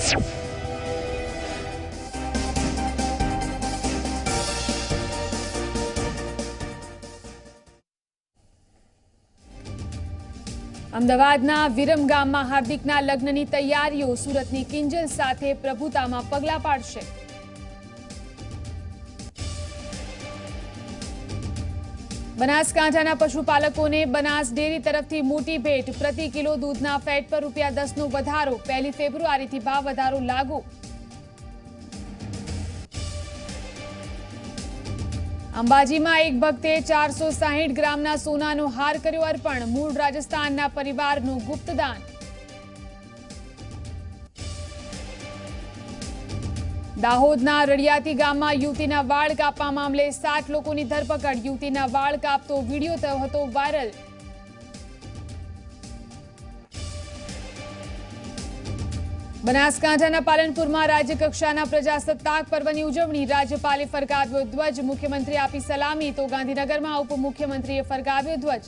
અમદાવાદના વિરમગામમાં હાર્દિકના લગ્નની તૈયારીઓ સુરતની કિંજલ સાથે પ્રભુતામાં પગલાં પાડશે। બનાસકાંઠાના પશુપાલકોને બનાસ ડેરી તરફથી મોટી ભેટ, પ્રતિ કિલો દૂધના ફેટ પર ₹10નો વધારો, 1 ફેબ્રુઆરીથી ભાવ વધારો લાગુ। અંબાજીમાં એક ભક્તે 460 ગ્રામના સોનાનો હાર કર્યો અર્પણ, મૂળ રાજસ્થાનના પરિવારનું ગુપ્તદાન। દાહોદના રડિયાતી ગામમાં યુવતીના વાળ કાપવા મામલે 7 લોકોની ધરપકડ, યુવતીના વાળ કાપતો વિડીયો થયો હતો વાયરલ। બનાસકાંઠાના પાલનપુરમાં રાજ્યકક્ષાના પ્રજાસત્તાક પર્વની ઉજવણી, રાજ્યપાલે ફરકાવ્યો ધ્વજ, મુખ્યમંત્રી આપી સલામી તો ગાંધીનગરમાં ઉપમુખ્યમંત્રીએ ફરકાવ્યો ધ્વજ।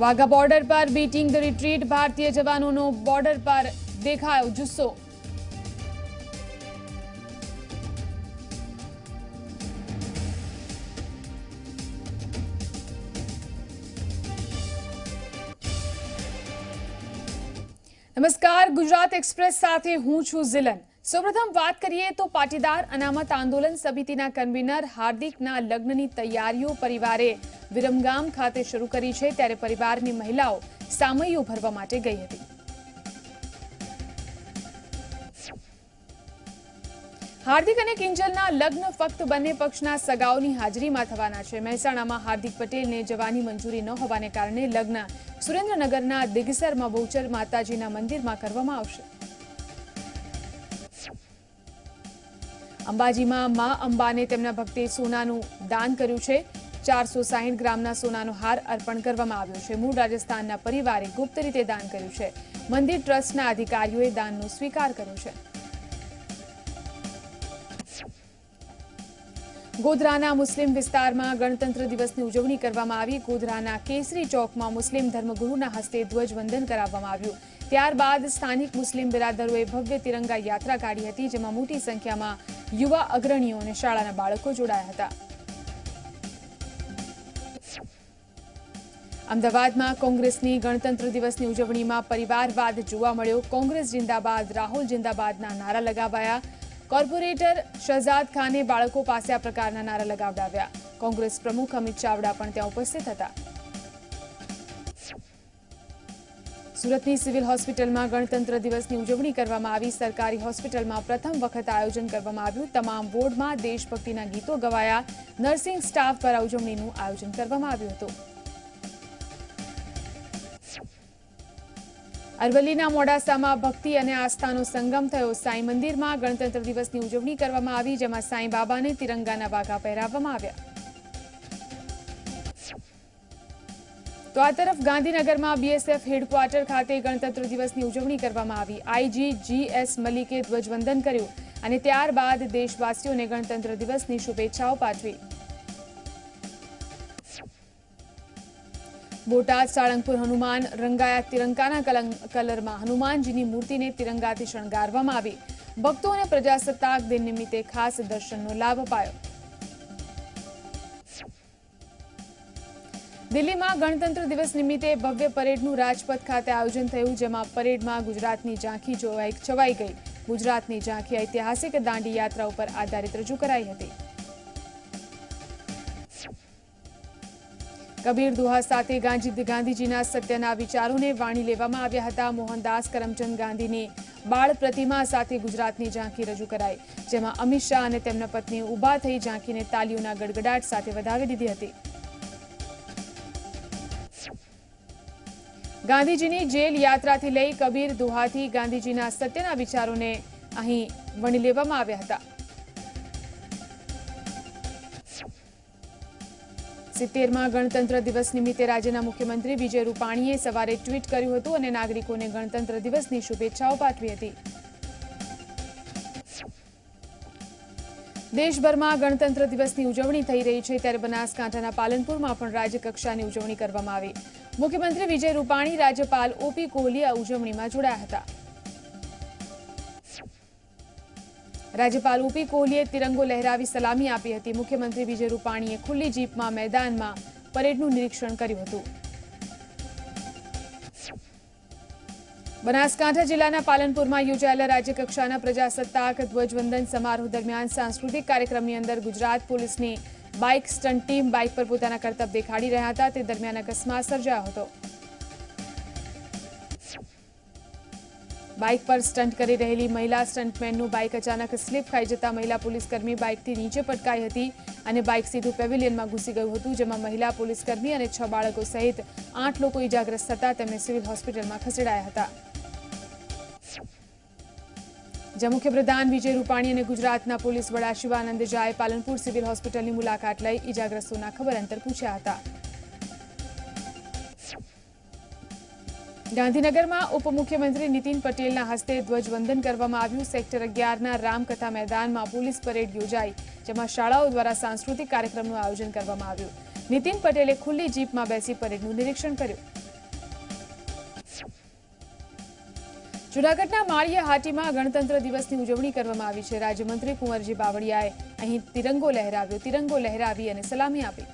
વાઘા બોર્ડર પર બીટિંગ ધ રિટ્રીટ, ભારતીય જવાનોનો બોર્ડર પર દેખાયો જુસ્સો। નમસ્કાર, ગુજરાત એક્સપ્રેસ સાથે હું છું ઝિલન। સૌપ્રથમ વાત કરીએ તો પાટીદાર અનામત આંદોલન સમિતિના કન્વીનર હાર્દિકના લગ્નની તૈયારીઓ પરિવારે વિરમગામ ખાતે શરૂ કરી છે, ત્યારે પરિવારની મહિલાઓ સામૈયો ભરવા માટે ગઈ હતી। હાર્દિક અને કિંજલના લગ્ન ફક્ત બંને પક્ષના સગાઓની હાજરીમાં થવાના છે। મહેસાણામાં હાર્દિક પટેલને જવાની મંજૂરી ન હોવાને કારણે લગ્ન સુરેન્દ્રનગરના દિગસરમાં બહુચર માતાજીના મંદિરમાં કરવામાં આવશે। અંબાજીમાં મા અંબાને તેમના ભક્તે સોનાનું દાન કર્યું છે। 460 ગ્રામના સોનાનો હાર અર્પણ કરવામાં આવ્યો છે। મૂળ રાજસ્થાનના પરિવારે ગુપ્ત રીતે દાન કર્યું છે। મંદિર ટ્રસ્ટના અધિકારીઓએ દાનનો સ્વીકાર કર્યો છે। ગોધરાના મુસ્લિમ વિસ્તારમાં ગણતંત્ર દિવસની ઉજવણી કરવામાં આવી। ગોધરાના કેસરી ચોકમાં મુસ્લિમ ધર્મગુરુના હસ્તે ધ્વજવંદન કરાવવામાં આવ્યું। ત્યારબાદ સ્થાનિક મુસ્લિમ બિરાદરોએ ભવ્ય તિરંગા યાત્રા કાઢી હતી, જેમાં મોટી સંખ્યામાં યુવા અગ્રણીઓ અને શાળાના બાળકો જોડાયા હતા। અમદાવાદમાં કોંગ્રેસની ગણતંત્ર દિવસની ઉજવણીમાં પરિવારવાદ જોવા મળ્યો। કોંગ્રેસ જિંદાબાદ, રાહુલ જિંદાબાદના નારા લગાવાયા। કોર્પોરેટર શહજાદ ખાને બાળકો પાસે આ પ્રકારના નારા લગાવડાવ્યા। કોંગ્રેસ પ્રમુખ અમિત ચાવડા પણ ત્યાં ઉપસ્થિત હતા। સુરતની સિવિલ હોસ્પિટલમાં ગણતંત્ર દિવસની ઉજવણી કરવામાં આવી। સરકારી હોસ્પિટલમાં પ્રથમ વખત આયોજન કરવામાં આવ્યું। તમામ વોર્ડમાં દેશભક્તિના ગીતો ગવાયા। નર્સિંગ સ્ટાફ દ્વારા ઉજવણીનું આયોજન કરવામાં આવ્યું હતું। અરવલ્લીના મોડાસામાં ભક્તિ અને આસ્થાનો સંગમ થયો। સાંઈ મંદિરમાં ગણતંત્ર દિવસની ઉજવણી કરવામાં આવી, જેમાં સાંઈ બાબાને તિરંગાના વાઘા પહેરાવવામાં આવ્યા। તો આ તરફ ગાંધીનગરમાં બીએસએફ હેડક્વાર્ટર ખાતે ગણતંત્ર દિવસની ઉજવણી કરવામાં આવી। આઈજી GS મલિકે ધ્વજવંદન કર્યું અને ત્યારબાદ દેશવાસીઓને ગણતંત્ર દિવસની શુભેચ્છાઓ પાઠવી। બોટાદ સાળંગપુર હનુમાન રંગાયા। તિરંગાના કલરમાં હનુમાનજીની મૂર્તિને તિરંગાથી શણગારવામાં આવી। ભક્તોને પ્રજાસત્તાક દિન નિમિત્તે ખાસ દર્શનનો લાભ અપાયો। દિલ્હીમાં ગણતંત્ર દિવસ નિમિત્તે ભવ્ય પરેડનું રાજપથ ખાતે આયોજન થયું, જેમાં પરેડમાં ગુજરાતની ઝાંખી છવાઈ ગઈ। ગુજરાતની ઝાંખી ઐતિહાસિક દાંડી યાત્રા ઉપર આધારિત રજૂ કરાઈ હતી। કબીર દોહા સાથે ગાંધીજીના સત્યના વિચારોને વાણી લેવામાં આવ્યા હતા। મોહનદાસ કરમચંદ ગાંધીની બાળ પ્રતિમા સાથે ગુજરાતની ઝાંખી રજૂ કરાઈ, જેમાં અમિત શાહ અને તેમના પત્ની ઊભા થઈ ઝાંખીને તાલીઓના ગડગડાટ સાથે વધાવી દીધી હતી। ગાંધીજીની જેલ યાત્રાથી લઈ કબીર દોહાથી ગાંધીજીના સત્યના વિચારોને અહીં વણી લેવામાં આવ્યા હતા। 70મા ગણતંત્ર દિવસ નિમિત્તે રાજ્યના મુખ્યમંત્રી વિજય રૂપાણીએ સવારે ટ્વીટ કર્યું હતું અને નાગરિકોને ગણતંત્ર દિવસની શુભેચ્છાઓ પાઠવી હતી। દેશભરમાં ગણતંત્ર દિવસની ઉજવણી થઈ રહી છે, ત્યારે બનાસકાંઠાના પાલનપુરમાં પણ રાજ્યકક્ષાની ઉજવણી કરવામાં આવી। મુખ્યમંત્રી વિજય રૂપાણી, રાજ્યપાલ ઓપી કોહલી આ ઉજવણીમાં જોડાયા હતા. રાજ્યપાલ ઓપી કોહલીએ તિરંગો લહેરાવી સલામી આપી હતી. મુખ્યમંત્રી વિજય રૂપાણીએ ખુલ્લી જીપમાં મેદાનમાં પરેડનું નિરીક્ષણ કર્યું હતું. બનાસકાંઠા જિલ્લાના પાલનપુરમાં યોજાયેલા રાજ્યકક્ષાના પ્રજાસત્તાક ધ્વજવંદન સમારોહ દરમિયાન સાંસ્કૃતિક કાર્યક્રમની અંદર ગુજરાત પોલીસની બાઇક સ્ટન્ટ ટીમ બાઇક પર પોતાના કરતબ દેખાડી રહ્યા હતા. તે દરમિયાન અકસ્માત સર્જાયો હતો. બાઇક પર સ્ટન્ટ કરી રહેલી મહિલા સ્ટન્ટમેનનું બાઇક અચાનક સ્લીપ ખાઈ જતા મહિલા પોલીસકર્મી બાઇકથી નીચે પટકાઈ હતી અને બાઇક સીધું પેવિલિયનમાં ઘૂસી ગયું હતું, જેમાં મહિલા પોલીસકર્મી અને 6 બાળકો સહિત 8 લોકો ઇજાગ્રસ્ત થતા તેમને સિવિલ હોસ્પિટલમાં ખસેડાયા હતા. જ્યાં મુખ્યપ્રધાન વિજય રૂપાણી અને ગુજરાતના પોલીસ વડા શિવાનંદ ઝાએ પાલનપુર સિવિલ હોસ્પિટલની મુલાકાત લઈ ઇજાગ્રસ્તોના ખબર અંતર પૂછ્યા હતા. ગાંધીનગરમાં ઉપમુખ્યમંત્રી નીતિન પટેલના હસ્તે ધ્વજવંદન કરવામાં આવ્યું. સેક્ટર 11ના રામકથા મેદાનમાં પોલીસ પરેડ યોજાઈ, જેમાં શાળાઓ દ્વારા સાંસ્કૃતિક કાર્યક્રમનું આયોજન કરવામાં આવ્યું. નીતિન પટેલે ખુલ્લી જીપમાં બેસી પરેડનું નિરીક્ષણ કર્યું. જૂનાગઢના માળિયા હાટીમાં ગણતંત્ર દિવસની ઉજવણી કરવામાં આવી છે. રાજ્યમંત્રી કુંવરજી બાવળિયાએ અહીં તિરંગો લહેરાવ્યો. તિરંગો લહેરાવી અને સલામી આપી.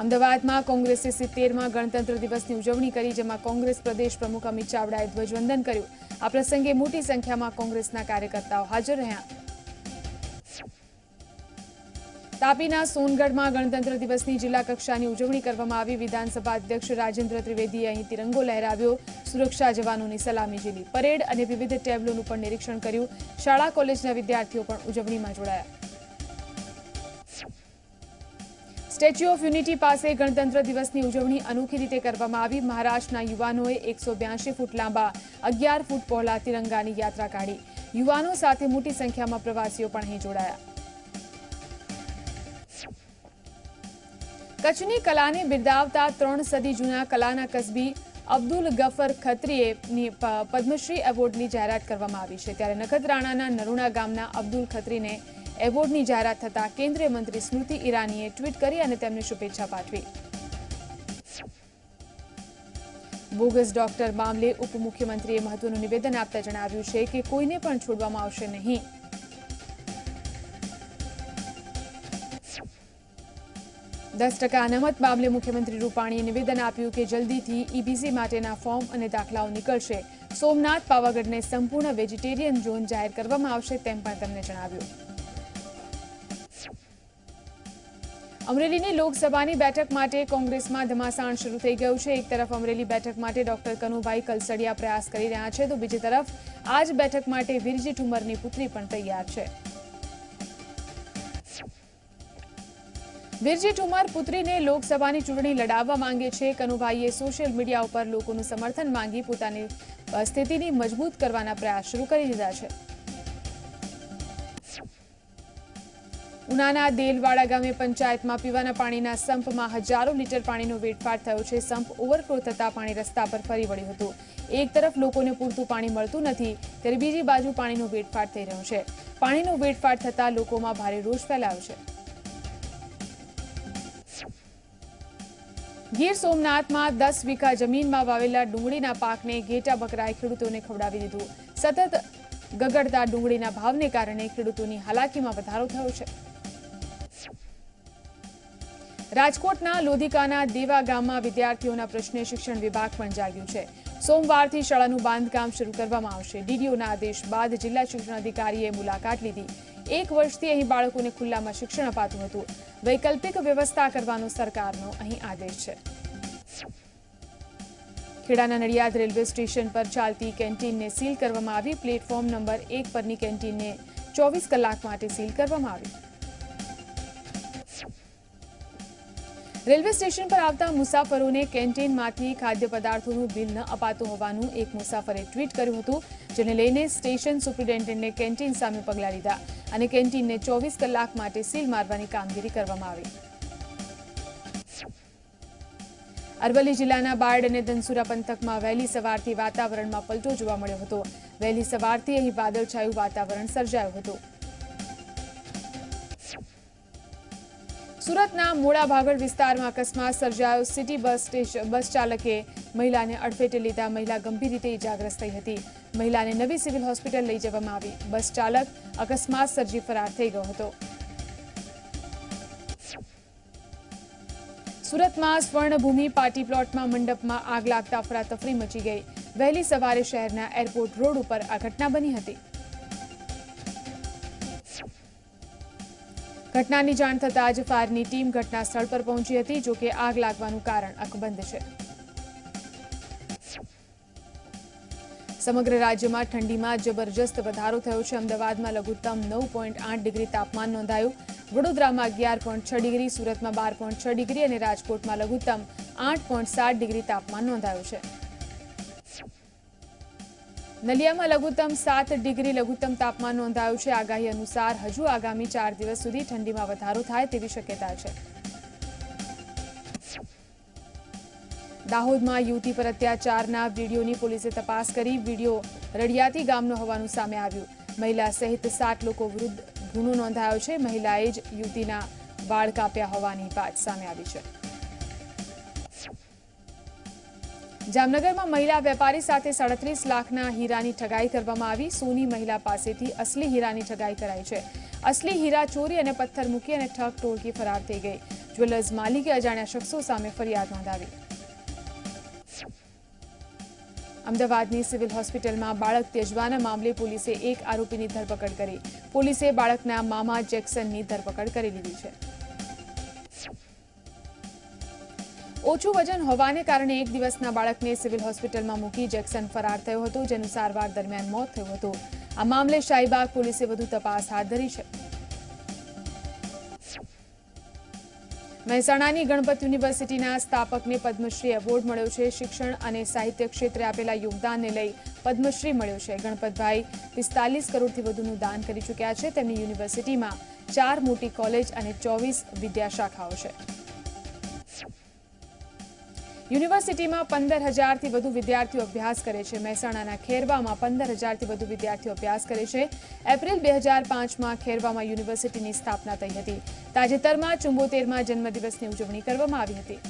અમદાવાદમાં કોંગ્રેસે 70મા ગણતંત્ર દિવસની ઉજવણી કરી, જેમાં કોંગ્રેસ પ્રદેશ પ્રમુખ અમિત ચાવડાએ ધ્વજવંદન કર્યું. આ પ્રસંગે મોટી સંખ્યામાં કોંગ્રેસના કાર્યકર્તાઓ હાજર રહ્યા. તાપીના સોનગઢમાં ગણતંત્ર દિવસની જિલ્લા કક્ષાની ઉજવણી કરવામાં આવી. વિધાનસભા અધ્યક્ષ રાજેન્દ્ર ત્રિવેદીએ અહીં તિરંગો લહેરાવ્યો. સુરક્ષા જવાનોની સલામી ઝીલી. પરેડ અને વિવિધ ટેબ્લોનું પણ નિરીક્ષણ કર્યું. શાળા કોલેજના વિદ્યાર્થીઓ પણ ઉજવણીમાં જોડાયા. સ્ટેચ્યુ ઓફ યુનિટી પાસે ગણતંત્ર દિવસની ઉજવણી અનોખી રીતે કરવામાં આવી. મહારાષ્ટ્રના યુવાનોએ 182 ફૂટ લાંબા 11 ફૂટ પહોળા તિરંગાની યાત્રા કાઢી. યુવાનો સાથે મોટી સંખ્યામાં પ્રવાસીઓ પણ અહીં જોડાયા. કચ્છની કલાને બિરદાવતા 3 સદી જૂના કલાના કસબી અબ્દુલ ગફર ખત્રીની પદ્મશ્રી એવોર્ડની જાહેરાત કરવામાં આવી છે. ત્યારે નખત્રાણાના નરુણા ગામના અબ્દુલ ખત્રીને એવોર્ડની જાહેરાત થતાં કેન્દ્રીય મંત્રી સ્મૃતિ ઈરાનીએ ટ્વીટ કરી અને તેમને શુભેચ્છા પાઠવી. બોગસ ડોક્ટર મામલે ઉપમુખ્યમંત્રીએ મહત્વનું નિવેદન આપતા જણાવ્યું છે કે કોઈને પણ છોડવામાં આવશે નહીં. ₹10 અનામત મામલે મુખ્યમંત્રી રૂપાણીએ નિવેદન આપ્યું કે જલ્દીથી ઈબીસી માટેના ફોર્મ અને દાખલાઓ નીકળશે. સોમનાથ પાવાગઢને સંપૂર્ણ વેજીટેરિયન ઝોન જાહેર કરવામાં આવશે તેમ પણ તેમણે જણાવ્યું. અમરેલીની લોકસભાની બેઠક માટે કોંગ્રેસમાં ધમાસાણ શરૂ થઈ ગયું છે. એક તરફ અમરેલી બેઠક માટે ડોક્ટર કનુભાઈ કલસડિયા પ્રયાસ કરી રહ્યા છે, તો બીજી તરફ આ જ બેઠક માટે વીરજી ઠુમરની પુત્રી પણ તૈયાર છે. વીરજી ઠુમર પુત્રીને લોકસભાની ચૂંટણી લડાવવા માંગે છે. કનુભાઈએ સોશિયલ મીડિયા ઉપર લોકોનું સમર્થન માંગી પોતાની સ્થિતિની મજબૂત કરવાના પ્રયાસ શરૂ કરી દીધા છે. ઉનાના દેલવાડા ગામે પંચાયતમાં પીવાના પાણીના સંપમાં હજારો લીટર પાણીનો વેડફાટ થયો છે. સંપ ઓવરફ્લો થતા પાણી રસ્તા પર ફરી વળ્યું હતું. એક તરફ લોકોને પૂરતું પાણી મળતું નથી, ત્યારે બીજી બાજુ પાણીનો વેડફાટ થઈ રહ્યો છે. પાણીનો વેડફાટ થતા લોકોમાં ભારે રોષ ફેલાયો છે. ગીર સોમનાથમાં 10 વીઘા જમીનમાં વાવેલા ડુંગળીના પાકને ઘેટા બકરાએ ખેડૂતોને ખવડાવી દીધું. સતત ગગડતા ડુંગળીના ભાવને કારણે ખેડૂતોની હાલાકીમાં વધારો થયો છે. રાજકોટના લોધિકાના દેવા ગામમાં વિદ્યાર્થીઓના પ્રશ્ને શિક્ષણ વિભાગ પણ જાગ્યું છે. સોમવારથી શાળાનું બાંધકામ શરૂ કરવામાં આવશે. ડીડીઓના આદેશ બાદ જિલ્લા શિક્ષણ અધિકારીએ મુલાકાત લીધી. 1 વર્ષથી અહીં બાળકોને ખુલ્લામાં શિક્ષણ અપાતું હતું. વૈકલ્પિક વ્યવસ્થા કરવાનો સરકારનો અહીં આદેશ છે. ખેડાના નડિયાદ રેલવે સ્ટેશન પર ચાલતી કેન્ટીનને સીલ કરવામાં આવી. પ્લેટફોર્મ નંબર 1 પરની કેન્ટીનને 24 કલાક માટે સીલ કરવામાં આવી. રેલવે સ્ટેશન પર આવતા મુસાફરોને કેન્ટીનમાંથી ખાદ્ય પદાર્થોનું બિલ ન અપાતું હોવાનું એક મુસાફરે ટ્વીટ કર્યું હતું, જેને લઈને સ્ટેશન સુપ્રિન્ટેન્ડન્ટે કેન્ટીન સામે પગલાં લીધા અને કેન્ટીનને 24 કલાક માટે સીલ મારવાની કામગીરી કરવામાં આવી. અરવલ્લી જિલ્લાના બાયડ અને ધનસુરા પંથકમાં વહેલી સવારથી વાતાવરણમાં પલટો જોવા મળ્યો હતો. વહેલી સવારથી અહીં વાદળછાયું વાતાવરણ સર્જાયું હતું. સુરતના મોડા ભાગળ વિસ્તારમાં અકસ્માત સર્જાયો. સિટી બસ ચાલકે મહિલાને અડફેટે લીધા. મહિલા ગંભીર રીતે ઇજાગ્રસ્ત થઈ હતી. મહિલાને નવી સિવિલ હોસ્પિટલ લઈ જવામાં આવી. બસ ચાલક અકસ્માત સર્જી ફરાર થઈ ગયો હતો. સુરતમાં સ્વર્ણભૂમિ પાર્ટી પ્લોટમાં મંડપમાં આગ લાગતા અફરાતફરી મચી ગઈ. વહેલી સવારે શહેરના એરપોર્ટ રોડ ઉપર આ ઘટના બની હતી. ઘટનાની જાણ થતાં જ ફાયરની ટીમ ઘટના સ્થળ પર પહોંચી હતી. જોકે આગ લાગવાનું કારણ અકબંધ છે. સમગ્ર રાજ્યમાં ઠંડીમાં જબરજસ્ત વધારો થયો છે. અમદાવાદમાં લઘુત્તમ 9.8 ડિગ્રી તાપમાન નોંધાયું. વડોદરામાં 11.6 ડિગ્રી, સુરતમાં 12.6 ડિગ્રી અને રાજકોટમાં લઘુત્તમ 8.7 ડિગ્રી તાપમાન નોંધાયું છે. નલિયામાં લઘુત્તમ 7 ડિગ્રી લઘુત્તમ તાપમાન નોંધાયું છે. આગાહી અનુસાર હજુ આગામી 4 દિવસ સુધી ઠંડીમાં વધારો થાય તેવી શક્યતા છે. દાહોદમાં યુવતી પર અત્યાચારના વિડીયોની પોલીસે તપાસ કરી. વિડીયો રડિયાતી ગામનો હોવાનું સામે આવ્યું. મહિલા સહિત 7 લોકો વિરુદ્ધ ગુનો નોંધાયો છે. મહિલાએ જ યુવતીના વાળ કાપ્યા હોવાની વાત સામે આવી છે. જામનગરમાં મહિલા વેપારી સાથે 37 લાખના હીરાની ઠગાઈ કરવામાં આવી. સોની મહિલા પાસેથી અસલી હીરાની ઠગાઈ કરાઈ છે. અસલી હીરા ચોરી અને પથ્થર મૂકી અને ઠગ ટોળકી ફરાર થઈ ગઈ. જ્વેલર્સ માલિકે અજાણ્યા શખ્સો સામે ફરિયાદ નોંધાવી. અમદાવાદની સિવિલ હોસ્પિટલમાં બાળક ત્યજવાના મામલે પોલીસે એક આરોપીની ધરપકડ કરી. પોલીસે બાળકના મામા જેક્સનની ધરપકડ કરી લીધી છે. ઓછું વજન હોવાને કારણે એક દિવસના બાળકને સિવિલ હોસ્પિટલમાં મૂકી જેક્સન ફરાર થયો હતો, જેનું સારવાર દરમિયાન મોત થયું હતું. આ મામલે શાહીબાગ પોલીસે વધુ તપાસ હાથ ધરી છે. મહેસાણાની ગણપત યુનિવર્સિટીના સ્થાપકને પદ્મશ્રી એવોર્ડ મળ્યો છે. શિક્ષણ અને સાહિત્ય ક્ષેત્રે આપેલા યોગદાનને લઈ પદ્મશ્રી મળ્યો છે. ગણપતભાઈ 45 કરોડથી વધુનું દાન કરી ચૂક્યા છે. તેમની યુનિવર્સિટીમાં 4 મોટી કોલેજ અને 24 વિદ્યાશાખાઓ છે. યુનિવર્સિટીમાં 15,000થી વધુ વિદ્યાર્થીઓ અભ્યાસ કરે છે. મહેસાણાના ખેરવામાં 15,000થી વધુ વિદ્યાર્થીઓ અભ્યાસ કરે છે. એપ્રિલ 2005માં ખેરવામાં યુનિવર્સિટીની સ્થાપના થઈ હતી. તાજેતરમાં 74મા જન્મદિવસની ઉજવણી કરવામાં આવી હતી.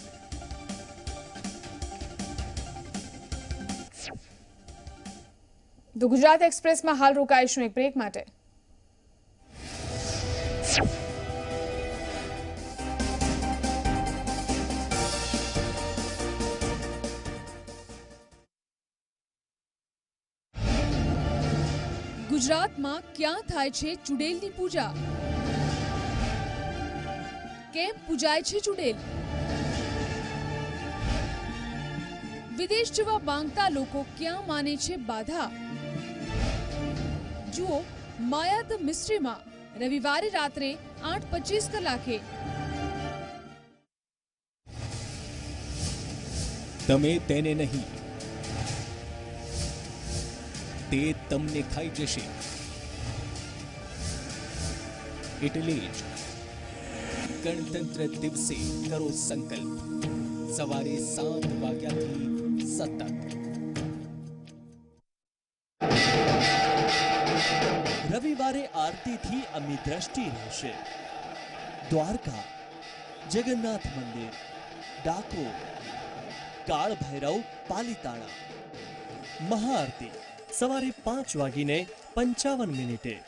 તો ગુજરાત એક્સપ્રેસમાં હાલ રોકાઈશું એક બ્રેક માટે. ગુજરાતમાં ક્યાં થાય છે ચુડેલની પૂજા? કેમ પૂજાય છે ચુડેલ? વિદેશ જવા માંગતા લોકો ક્યાં માને છે બાધા? જુઓ માયા ધ મિસ્ટ્રીમાં રવિવારે રાત્રે 8:25 કલાકે. તમે તેને નહીં, તે તમને ખાઈ જશે. એટલે જ ગણતંત્ર દિવસે કરો સંકલ્પ. સવારે 7 વાગ્યાથી સતત. રવિવારે આરતીથી અમી દ્રષ્ટિ રહેશે. દ્વારકા, જગન્નાથ મંદિર, ડાકોર, કાળ ભૈરવ, પાલીતાણા. મહાઆરતી સવારે 5:55.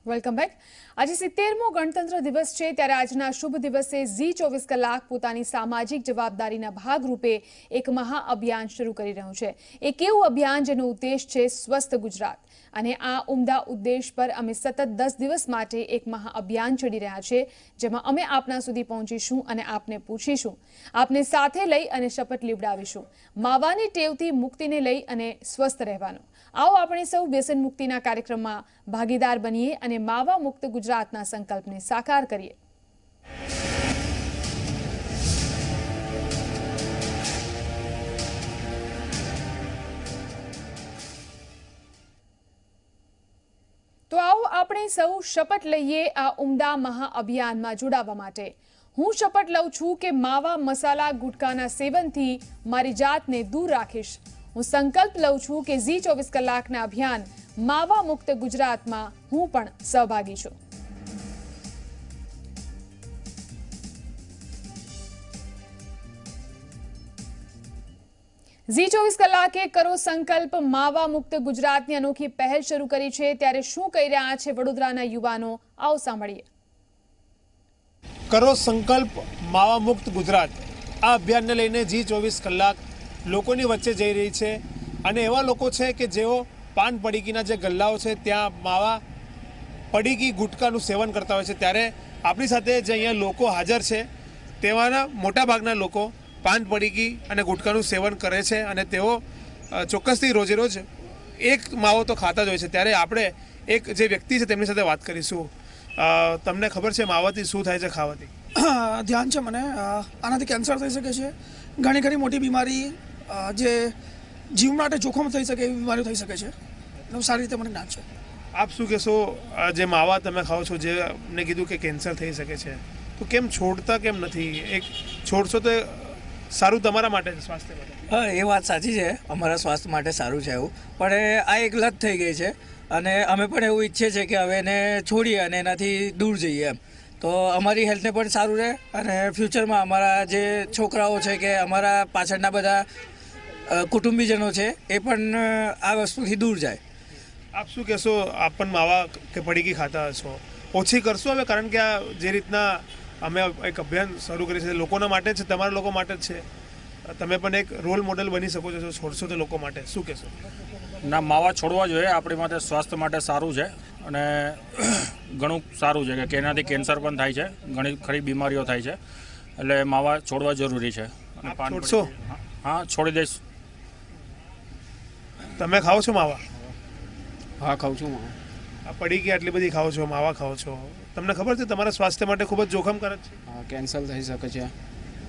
Welcome back. આજે 70મો ગણતંત્ર દિવસ છે, ત્યારે આજના શુભ દિવસે ઝી 24 કલાક પોતાની સામાજિક જવાબદારીના ભાગરૂપે એક મહાઅભિયાન શરૂ કરી રહ્યું છે. એક એવું અભિયાન જેનો ઉદ્દેશ છે સ્વસ્થ ગુજરાત. અને આ ઉમદા ઉદ્દેશ પર અમે સતત 10 દિવસ માટે એક મહાઅભિયાન ચડી રહ્યા છે, જેમાં અમે આપના સુધી પહોંચીશું અને આપને પૂછીશું, આપને સાથે લઈ અને શપથ લેવડાવીશું માવાની ટેવથી મુક્તિને લઈ અને સ્વસ્થ રહેવાનું. આવો આપણે સૌ વ્યસન મુક્તિના કાર્યક્રમમાં ભાગીદાર બનીએ અને માવા મુક્ત ગુજરાતના સંકલ્પને સાકાર કરીએ. તો આવો આપણે સૌ શપથ લઈએ આ ઉમદા મહાઅભિયાનમાં જોડાવા માટે. હું શપથ લઉં છું કે માવા મસાલા ગુટકાના સેવનથી મારી જાતને દૂર રાખીશ. હું સંકલ્પ લઉં છું કે ઝી 24 કલાકના અભિયાન માવા મુક્ત ગુજરાતમાં હું પણ સહભાગી છું. ઝી 24 કલાકે કરો સંકલ્પ માવા મુક્ત ગુજરાતની અનોખી પહેલ શરૂ કરી છે. ત્યારે શું કહી રહ્યા છે વડોદરાના યુવાનો, આવો સાંભળીએ. કરો સંકલ્પ માવા મુક્ત ગુજરાત આ અભિયાનને લઈને ઝી 24 કલાક લોકોની વચ્ચે જઈ રહી છે. અને એવા લોકો છે કે જેઓ પાન પડીકીના જે ગલ્લાઓ છે ત્યાં માવા પડીકી ગુટકાનું સેવન કરતા હોય છે. ત્યારે આપણી સાથે જે અહીંયા લોકો હાજર છે તેમાંના મોટાભાગના લોકો પાન પડીકી અને ગુટકાનું સેવન કરે છે અને તેઓ ચોક્કસથી રોજે રોજ એક માવો તો ખાતા જ હોય છે. ત્યારે આપણે એક જે વ્યક્તિ છે તેમની સાથે વાત કરીશું. તમને ખબર છે માવાથી શું થાય છે ખાવાથી? ધ્યાન છે મને. આનાથી કેન્સર થઈ શકે છે, ઘણી ઘણી મોટી બીમારી જે જીવ માટે જોખમ થઈ શકે એવી બીમારીઓ થઈ શકે છે. એનું સારી રીતે મને જ્ઞાન છે. આપ શું કહેશો, જે માવા તમે ખાઓ છો, જે મેં કીધું કે કેન્સર થઈ શકે છે, તો કેમ છોડતા કેમ નથી? એક છોડશો તો સારું તમારા માટે, સ્વાસ્થ્ય માટે. હા, એ વાત સાચી છે, અમારા સ્વાસ્થ્ય માટે સારું છે એવું, પણ આ એક લત થઈ ગઈ છે અને અમે પણ એવું ઈચ્છીએ છીએ કે હવે એને છોડીએ અને એનાથી દૂર જઈએ એમ. તો અમારી હેલ્થને પણ સારું રહે અને ફ્યુચરમાં અમારા જે છોકરાઓ છે કે અમારા પાછળના બધા કુટુંબીજનો છે એ પણ આ વસ્તુથી દૂર જાય. આપ શું કહેશો, આપ પણ માવા કે પડીકી ખાતા હશો, ઓછી કરશો હવે? કારણ કે આ જે રીતના અમે એક અભિયાન શરૂ કરી છે લોકોના માટે છે, તમારા લોકો માટે જ છે. તમે પણ એક રોલ મોડેલ બની શકો છો, છોડશો તો લોકો માટે શું કહેશો? ના, માવા છોડવા જોઈએ. આપણી માટે સ્વાસ્થ્ય માટે સારું છે અને ઘણું સારું છે કે એનાથી કેન્સર પણ થાય છે, ઘણી ખરી બીમારીઓ થાય છે. એટલે માવા છોડવા જરૂરી છે. અને પાન છોડશો? હા, છોડી દઈશ. તમે ખાઓ છો માવા? હા, ખાઉં છું માવા. આ પડીકી આટલી બધી ખાઓ છો, માવા ખાઓ છો, તમને ખબર છે તમારા સ્વાસ્થ્ય માટે ખૂબ જ જોખમકારક છે? હા, કેન્સર થઈ શકે છે,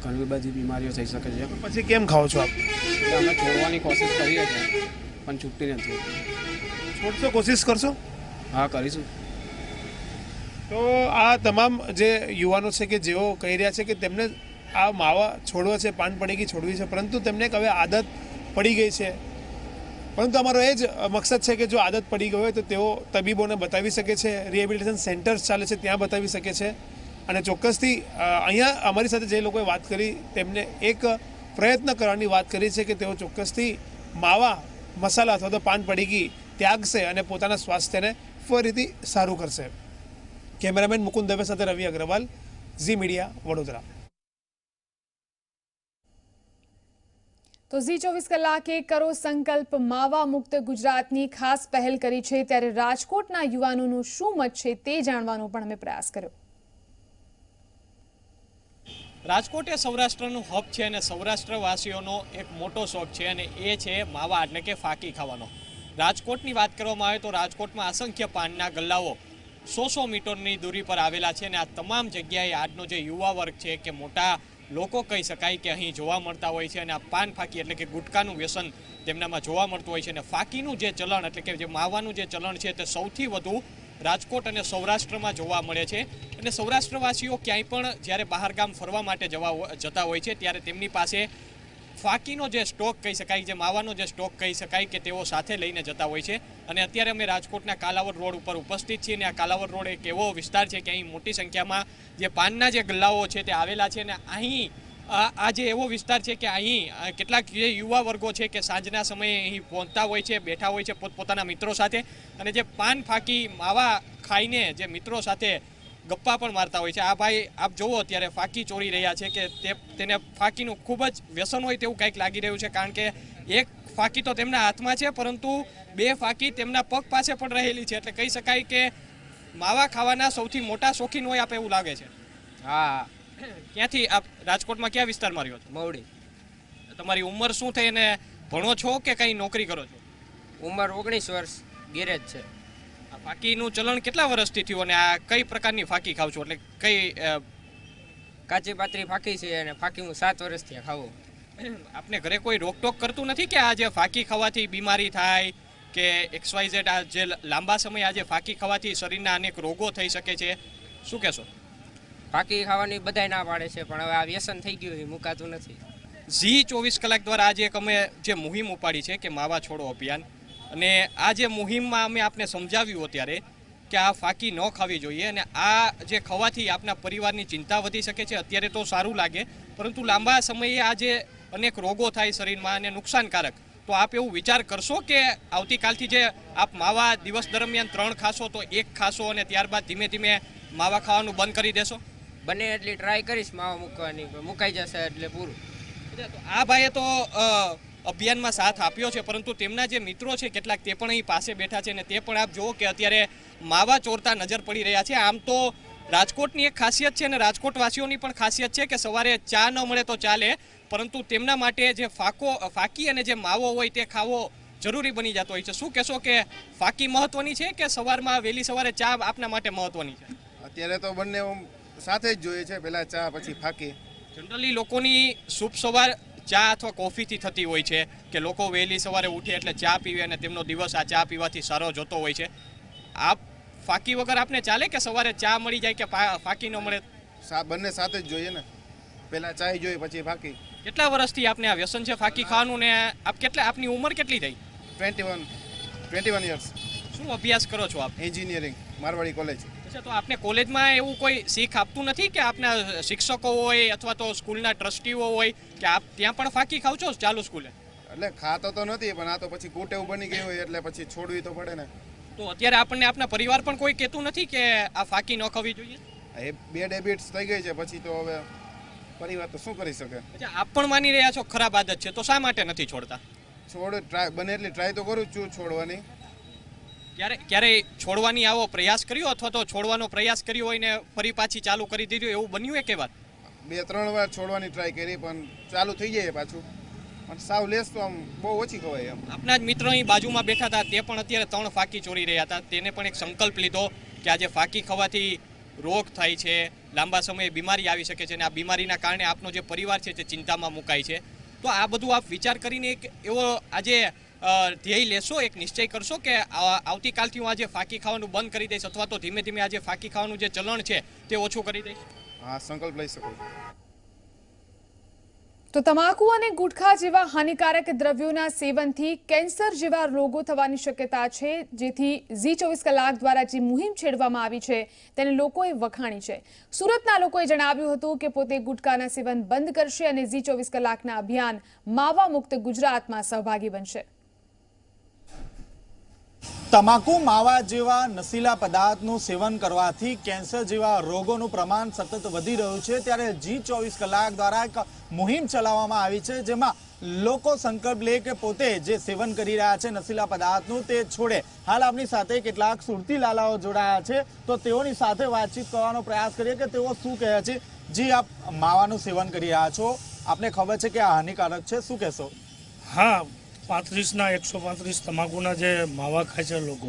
ઘણી બધી બીમારીઓ થઈ શકે છે. પછી કેમ ખાઓ છો આપ? એટલે અમે છોડવાની કોશિશ કરીએ છીએ પણ છૂટતી નથી. છોડશો, કોશિશ કરશો? હા, કરીશું. તો આ તમામ જે યુવાનો છે કે જેઓ કહી રહ્યા છે કે તેમને આ માવા છોડવા છે, પાન પડીકી છોડવી છે, પરંતુ તેમને હવે આદત પડી ગઈ છે. પરંતુ અમારો એ જ મકસદ છે કે જો આદત પડી ગઈ હોય તો તેઓ તબીબોને બતાવી શકે છે, રિહેબિલિટેશન સેન્ટર્સ ચાલે છે ત્યાં બતાવી શકે છે. અને ચોક્કસથી અહીંયા અમારી સાથે જે લોકોએ વાત કરી તેમને એક પ્રયત્ન કરવાની વાત કરી છે કે તેઓ ચોક્કસથી માવા મસાલા અથવા તો પાન પડીકી ત્યાગશે અને પોતાના સ્વાસ્થ્યને ફરીથી સારું કરશે. કેમેરામેન મુકુંદ દવે સાથે રવિ અગ્રવાલ, ઝી મીડિયા, વડોદરા. તો ઝી 24 કલાકે કરો સંકલ્પ માવા મુક્ત ગુજરાતની ખાસ પહેલ કરી છે. ત્યારે રાજકોટના યુવાનોનું શું મત છે તે જાણવાનો પણ અમે પ્રયાસ કર્યો. રાજકોટ એ સૌરાષ્ટ્રનું હબ છે અને સૌરાષ્ટ્રવાસીઓનો એક મોટો શોખ છે અને એ છે માવા એટલે કે ફાકી ખાવાનો. રાજકોટની વાત કરવામાં આવે તો રાજકોટમાં અસંખ્ય પાનના ગલ્લાઓ 100 મીટરની દૂરી પર આવેલા છે અને આ તમામ જગ્યાએ આજનો જે યુવા વર્ગ છે કે મોટા લોકો કહી શકાય કે અહીં જોવા મળતા હોય છે અને આ પાન ફાકી એટલે કે ગુટકાનું વ્યસન તેમનામાં જોવા મળતું હોય છે. અને ફાકીનું જે ચલણ એટલે કે જે માવાનું જે ચલણ છે તે સૌથી વધુ રાજકોટ અને સૌરાષ્ટ્રમાં જોવા મળે છે. અને સૌરાષ્ટ્રવાસીઓ ક્યાંય પણ જ્યારે બહારગામ ફરવા માટે જતા હોય છે ત્યારે તેમની પાસે ફાકીનો જે સ્ટોક કહી શકાય, જે માવાનો જે સ્ટોક કહી શકાય કે તેઓ સાથે લઈને જતા હોય છે. અને અત્યારે અમે રાજકોટના કાલાવડ રોડ ઉપર ઉપસ્થિત છીએ અને આ કાલાવડ રોડ એક એવો વિસ્તાર છે કે અહીં મોટી સંખ્યામાં જે પાનના જે ગલ્લાઓ છે તે આવેલા છે. અને અહીં આ જે એવો વિસ્તાર છે કે અહીં કેટલાક જે યુવા વર્ગો છે કે સાંજના સમયે અહીં પહોંચતા હોય છે, બેઠા હોય છે પોતપોતાના મિત્રો સાથે અને જે પાન ફાકી માવા ખાઈને જે મિત્રો સાથે ગપ્પા પણ મારતા હોય છે. આ ભાઈ આપ જુઓ અત્યારે ફાકી ચોરી રહ્યા છે કે તેને ફાકીનું ખૂબ જ વ્યસન હોય તેવું કંઈક લાગી રહ્યું છે. કારણ કે એક ફાકી તો તેમના હાથમાં છે પરંતુ 2 ફાકી તેમના પગ પાસે પણ રહેલી છે. એટલે કહી શકાય કે માવા ખાવાના સૌથી મોટા શોખીન હોય આપ એવું લાગે છે. હા. ક્યાંથી આપ રાજકોટમાં કયા વિસ્તારમાં રહ્યો છો? મવડી. તમારી ઉંમર શું થઈ અને ભણો છો કે કંઈ નોકરી કરો છો? ઉંમર 19 વર્ષ, ગેરેજ છે. આ ફાકીનું ચલણ કેટલા વર્ષથી થયું અને આ કઈ પ્રકારની ફાકી ખાવ છો? એટલે કઈ કાચી પાતરી ફાકી છે અને ફાકી હું 7 વર્ષથી ખાવું. આપને ઘરે કોઈ રોકટોક કરતું નથી કે આ જે ફાકી ખાવાથી બીમારી થાય કે XYZ આ જે લાંબા સમય આજે ફાકી ખાવાથી શરીરના અનેક રોગો થઈ શકે છે? શું કહેશો? ફાકી ખાવાની બધાય ના પાડે છે, પણ હવે આ વ્યસન થઈ ગયું એ મુકાતું નથી. ઝી 24 કલાક દ્વારા આજે એક અમે જે મુહિમ ઉપાડી છે કે માવા છોડો અભિયાન, અને આ જે મુહિમમાં અમે આપને સમજાવ્યું અત્યારે કે આ ફાકી ન ખાવી જોઈએ, અને આ જે ખાવાથી આપના પરિવારની ચિંતા વધી શકે છે. અત્યારે તો સારું લાગે, પરંતુ લાંબા સમયે આ જે અનેક રોગો થાય શરીરમાં અને નુકસાનકારક, તો આપ એવું વિચાર કરશો કે આવતીકાલથી જે આપ માવા દિવસ દરમિયાન 3 ખાશો તો 1 ખાશો અને ત્યારબાદ ધીમે ધીમે માવા ખાવાનું બંધ કરી દેશો? બને એટલી ટ્રાય કરીશ માવા મૂકવાની, મુકાઈ જશે એટલે પૂરું. આ ભાઈએ તો અભિયાનમાં સાથ આપ્યો છે, પરંતુ તેમના જે મિત્રો છે કેટલાક તે પણ અહીં પાસે બેઠા છે, અને તે પણ આપ જુઓ કે અત્યારે માવા ચોરતા નજર પડી રહ્યા છે. આમ તો રાજકોટની એક ખાસિયત છે, અને રાજકોટવાસીઓની પણ ખાસિયત છે કે સવારે ચા ન મળે તો ચાલે, પરંતુ તેમના માટે જે ફાકી અને જે માવો હોય તે ખાવો જરૂરી બની જતો હોય છે. શું કહેશો કે ફાકી મહત્વની છે કે સવારમાં વહેલી સવારે ચા આપના માટે મહત્વની છે? અત્યારે તો બંને સાથે જ જોઈએ છે, પહેલા ચા પછી ફાકી. જનરલી લોકોની શુભ સવાર ચા અથવા કોફીથી થતી હોય છે કે લોકો વહેલી સવારે ઉઠે એટલે ચા પીવે અને તેમનો દિવસ આ ચા પીવાથી સારો જતો હોય છે. આપ ફાકી વગર આપને ચાલે કે સવારે ચા મળી જાય કે ફાકી ન મળે? બંને સાથે જ જોઈએ ને, પહેલા ચા જોઈએ પછી ફાકી. કેટલા વર્ષથી આપને આ વ્યસન છે ફાકી ખાવાનું, ને આપની ઉંમર કેટલી થઈ? 21 યર્સ. શું અભ્યાસ કરો છો આપ? Engineering, Marwadi college. અચ્છા, તો આપને કોલેજમાં એવું કોઈ શીખ આપતું નથી કે આપના શિક્ષકો હોય અથવા તો સ્કૂલના ટ્રસ્ટીઓ હોય કે આપ ત્યાં પણ ફાકી ખાવ છો ચાલુ સ્કૂલે? એટલે ખાતો તો નથી, પણ આ તો પછી કુટેવ બની ગઈ હોય એટલે પછી છોડવી તો પડે ને. તો અત્યારે આપણને આપના પરિવાર પણ કોઈ કહેતું નથી કે આ ફાકી ન ખાવી જોઈએ? એ બેડ હેબિટ્સ થઈ ગઈ છે, પછી તો હવે પરિવાર તો શું કરી શકે. અચ્છા, આપ પણ માની રહ્યા છો ખરાબ આદત છે, તો શા માટે નથી છોડતા? બને એટલી ટ્રાય તો કરું જ છું છોડવાની. ક્યારે છોડવાની આવો પ્રયાસ કર્યો અથવા તો છોડવાનો પ્રયાસ કર્યો હોય ને ફરી પાછી ચાલુ કરી દીધું, એવું બન્યું એક વાર? 2-3 વાર છોડવાની ટ્રાય કરી, પણ ચાલુ થઈ જાય પાછું, પણ સાવ લેસ તો આમ બહુ ઓછી ખવાય. એમ આપના જ મિત્ર અહીં બાજુમાં બેઠા હતા, તે પણ અત્યારે 3 ફાકી ચોરી રહ્યા હતા. તેને પણ એક સંકલ્પ લીધો કે આજે ફાકી ખાવાથી રોગ થાય છે, લાંબા સમયે બીમારી આવી શકે છે, અને આ બીમારીના કારણે આપનો જે પરિવાર છે તે ચિંતામાં મુકાય છે. તો આ બધું આપ વિચાર કરીને એક એવો આજે ધ્યેય લેશો, એક નિશ્ચય કરશો કે આવતીકાલથી હું આજે ફાકી ખાવાનું બંધ કરી દઈશ, અથવા તો ધીમે ધીમે આજે ફાકી ખાવાનું જે ચલણ છે તે ઓછું કરી દઈશ? હા, સંકલ્પ લઈ શકું. તો તમાકુ અને ગુટખા જેવા હાનિકારક દ્રવ્યોના સેવનથી કેન્સર જેવા રોગો થવાની શક્યતા છે, જેથી ઝી 24 કલાક દ્વારા જે મુહિમ છેડવામાં આવી છે તેને લોકોએ વખાણી છે. સુરતના લોકોએ જણાવ્યું હતું કે પોતે ગુટખાના સેવન બંધ કરશે અને ઝી 24 કલાકના અભિયાન માવા મુક્ત ગુજરાતમાં સહભાગી બનશે. તમાકુ માવા જેવા નશીલા પદાર્થનું સેવન કરવાથી કેન્સર જેવા રોગોનું પ્રમાણ સતત વધી રહ્યું છે, ત્યારે ઝી 24 કલાક દ્વારા એક મુહિમ ચલાવવામાં આવી છે, જેમાં લોકો સંકલ્પ લે કે પોતે જે સેવન કરી રહ્યા છે નશીલા પદાર્થનું તે છોડે. હાલ આપની સાથે કેટલાક સુરતી લાલાઓ જોડાયા છે, તો તેઓની સાથે વાતચીત કરવાનો પ્રયાસ કરીએ કે તેઓ શું કહે છે. જી, આપ માવાનું સેવન કરી રહ્યા છો, આપને ખબર છે કે આ હાનિકારક છે, શું કહેશો? હા, 35ના 135 તમાકુના જે માવા ખાય છે લોકો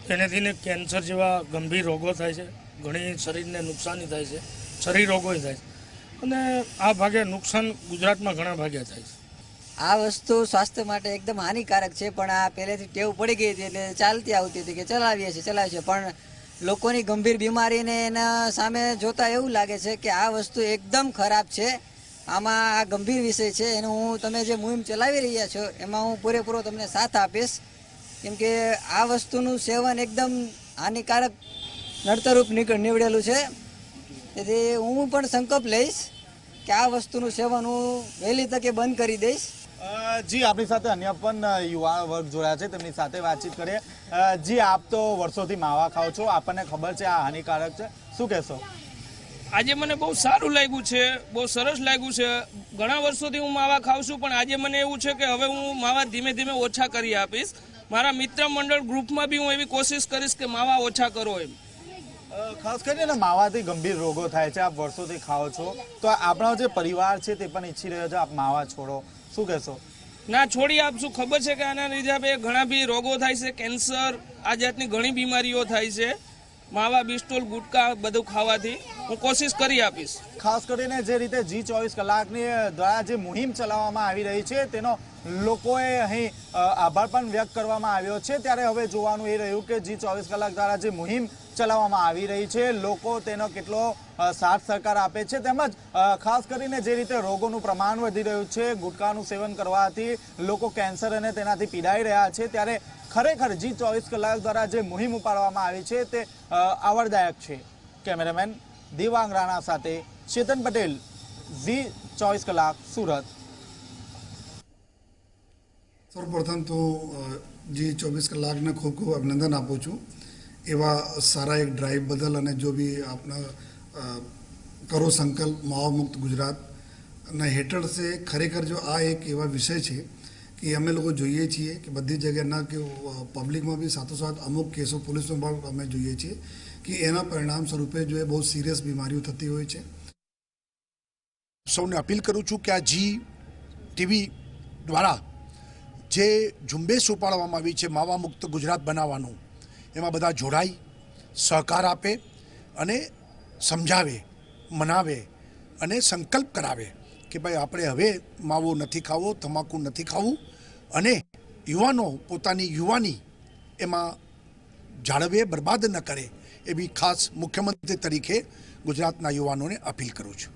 તેનાથી કેન્સર જેવા ગંભીર રોગો થાય છે, ઘણી શરીરને નુકસાની થાય છે, શરીર રોગો થાય છે, અને આ ભાગે નુકસાન ગુજરાતમાં ઘણા ભાગે થાય છે. આ વસ્તુ સ્વાસ્થ્ય માટે એકદમ હાનિકારક છે, પણ આ પહેલેથી ટેવ પડી ગઈ હતી એટલે ચાલતી આવતી હતી કે ચલાવીએ છીએ, પણ લોકોની ગંભીર બીમારીને એના સામે જોતા એવું લાગે છે કે આ વસ્તુ એકદમ ખરાબ છે. આમાં આ ગંભીર વિષય છે, એનું હું તમે જે મુહિમ ચલાવી રહ્યા છો એમાં હું પૂરેપૂરો તમને સાથ આપીશ, કેમ કે આ વસ્તુનું સેવન એકદમ હાનિકારક નડતરરૂપ નીવડેલું છે. તેથી હું પણ સંકલ્પ લઈશ કે આ વસ્તુનું સેવન હું વહેલી તકે બંધ કરી દઈશ. જી, આપણી સાથે અન્ય પણ યુવા વર્ગ જોડાયા છે, તેમની સાથે વાતચીત કરીએ. જી, આપ તો વર્ષોથી માવા ખાઓ છો, આપણને ખબર છે આ હાનિકારક છે, શું કહેશો? આજે મને બહુ સારું લાગ્યું છે, બહુ સરસ લાગ્યું છે. ઘણા વર્ષોથી હું માવા ખાઉં છું, પણ આજે મને એવું છે કે હવે હું માવા ધીમે ધીમે ઓછા કરી આપીશ. મારા મિત્ર મંડળ ગ્રુપમાં બી હું એવી કોશિશ કરીશ કે માવા ઓછા કરો એમ. ખાસ કરીને માવાથી ગંભીર રોગો થાય છે, આપ વર્ષોથી ખાઓ છો, તો આપણો જે પરિવાર છે તે પણ ઈચ્છી રહ્યો છે આપ માવા છોડો, શું કહેશો? ના, છોડી આપશું. ખબર છે કે આના લીધે ઘણા બી રોગો થાય છે, કેન્સર, આ જાતની ઘણી બીમારીઓ થાય છે. માવા, બિસ્ટોલ, ગુટકા બધું ખાવાથી હું કોશિશ કરી આપીશ. ખાસ કરીને જે રીતે ઝી 24 કલાકની દ્વારા જે મુહિમ ચલાવવામાં આવી રહી છે તેનો લોકોએ અહીં આભાર પણ વ્યક્ત કરવામાં આવ્યો છે, ત્યારે હવે જોવાનું એ રહ્યું કે ઝી 24 કલાક દ્વારા જે મુહિમ ચલાવવામાં આવી રહી છે, લોકો તેનો કેટલો સાથ સહકાર આપે છે, તેમજ ખાસ કરીને જે રીતે રોગોનું પ્રમાણ વધી રહ્યું છે, ગુટખાનું સેવન કરવાથી લોકો કેન્સર અને તેનાથી પીડાઈ રહ્યા છે, ત્યારે ખરેખર જી 24 કલાક દ્વારા જે મુહિમ ઉપાડવામાં આવી છે તે આવડદાયક છે. કેમેરામેન દેવાંગ રાણા સાથે ચેતન પટેલ, જી 24 કલાક, સુરત. સૌપ્રથમ તો જી 24 કલાકને ખૂબ ખૂબ અભિનંદન આપું છું એવા સારા એક ડ્રાઈવ બદલ, અને જો બી આપણા કરો સંકલ્પ માવા મુક્ત ગુજરાતના હેઠળ છે. ખરેખર જો આ એક એવા વિષય છે કે અમે લોકો જોઈએ છીએ કે બધી જગ્યાએ ના કે પબ્લિકમાં બી સાથોસાથ અમુક કેસો પોલીસમાં પણ અમે જોઈએ છીએ કે એના પરિણામ સ્વરૂપે જો એ બહુ સિરિયસ બીમારીઓ થતી હોય છે. સૌને અપીલ કરું છું કે આ જી ટીવી દ્વારા જે ઝુંબેશ ઉપાડવામાં આવી છે માવા મુક્ત ગુજરાત બનાવવાનું, એમાં બધા જોડાઈ સહકાર આપે અને સમજાવે, મનાવે અને સંકલ્પ કરાવે કે ભાઈ આપણે હવે માવો નથી ખાવો, તમાકુ નથી ખાવું, અને યુવાનો પોતાની યુવાની એમાં જાળવે, બરબાદ ન કરે, એવી ખાસ મુખ્યમંત્રી તરીકે ગુજરાતના યુવાનોને અપીલ કરું છું.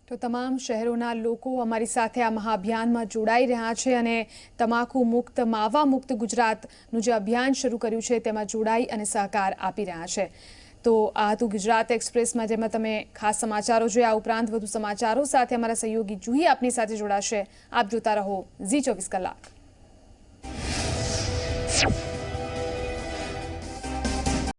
તો તમામ શહેરોના લોકો અમારી સાથે આ મહાઅભિયાનમાં જોડાઈ રહ્યા છે અને તમાકુ મુક્ત, માવા મુક્ત ગુજરાતનું જે અભિયાન શરૂ કર્યું છે તેમાં જોડાઈ અને સહકાર આપી રહ્યા છે. તો આ હતું ગુજરાત એક્સપ્રેસમાં, જેમાં તમે ખાસ સમાચારો જોયા. આ ઉપરાંત વધુ સમાચારો સાથે અમારા સહયોગી જુહી આપની સાથે જોડાશે. આપ જોતા રહો જી 24 કલાક.